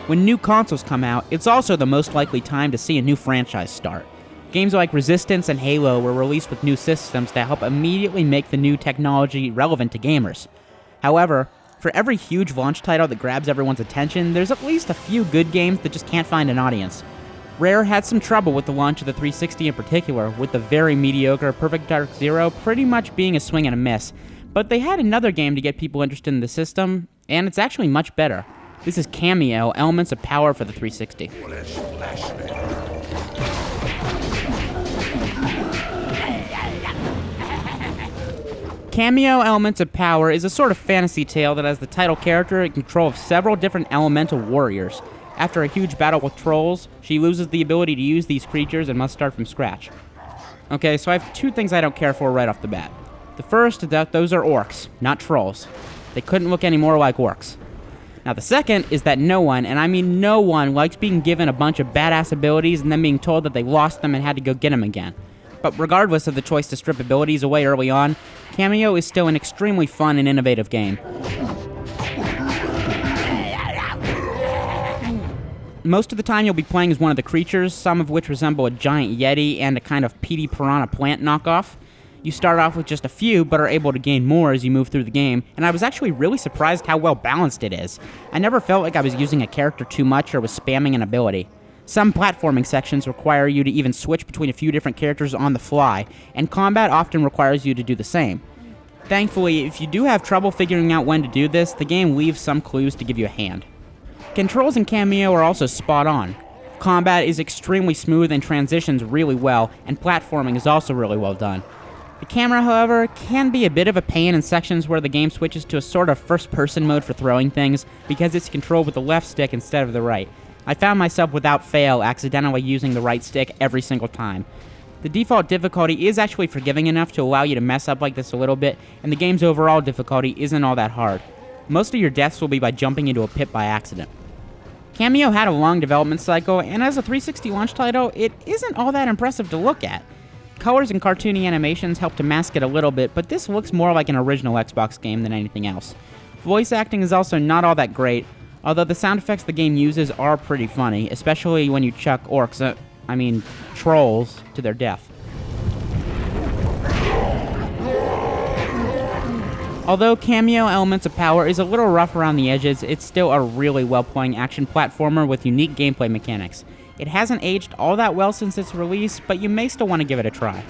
When new consoles come out, it's also the most likely time to see a new franchise start. Games like Resistance and Halo were released with new systems that help immediately make the new technology relevant to gamers. However, for every huge launch title that grabs everyone's attention, there's at least a few good games that just can't find an audience. Rare had some trouble with the launch of the 360 in particular, with the very mediocre Perfect Dark Zero pretty much being a swing and a miss. But they had another game to get people interested in the system, and it's actually much better. This is Kameo Elements of Power for the 360. Kameo Elements of Power is a sort of fantasy tale that has the title character in control of several different elemental warriors. After a huge battle with trolls, she loses the ability to use these creatures and must start from scratch. Okay, so I have two things I don't care for right off the bat. The first is that those are orcs, not trolls. They couldn't look any more like orcs. Now the second is that no one, and I mean no one, likes being given a bunch of badass abilities and then being told that they lost them and had to go get them again. But regardless of the choice to strip abilities away early on, Kameo is still an extremely fun and innovative game. Most of the time you'll be playing as one of the creatures, some of which resemble a giant yeti and a kind of peaty piranha plant knockoff. You start off with just a few, but are able to gain more as you move through the game, and I was actually really surprised how well balanced it is. I never felt like I was using a character too much or was spamming an ability. Some platforming sections require you to even switch between a few different characters on the fly, and combat often requires you to do the same. Thankfully, if you do have trouble figuring out when to do this, the game leaves some clues to give you a hand. Controls in Kameo are also spot on. Combat is extremely smooth and transitions really well, and platforming is also really well done. The camera, however, can be a bit of a pain in sections where the game switches to a sort of first-person mode for throwing things, because it's controlled with the left stick instead of the right. I found myself without fail accidentally using the right stick every single time. The default difficulty is actually forgiving enough to allow you to mess up like this a little bit, and the game's overall difficulty isn't all that hard. Most of your deaths will be by jumping into a pit by accident. Kameo had a long development cycle, and as a 360 launch title, it isn't all that impressive to look at. Colors and cartoony animations help to mask it a little bit, but this looks more like an original Xbox game than anything else. Voice acting is also not all that great, although the sound effects the game uses are pretty funny, especially when you chuck trolls to their death. Although Kameo Elements of Power is a little rough around the edges, it's still a really well-playing action platformer with unique gameplay mechanics. It hasn't aged all that well since its release, but you may still want to give it a try.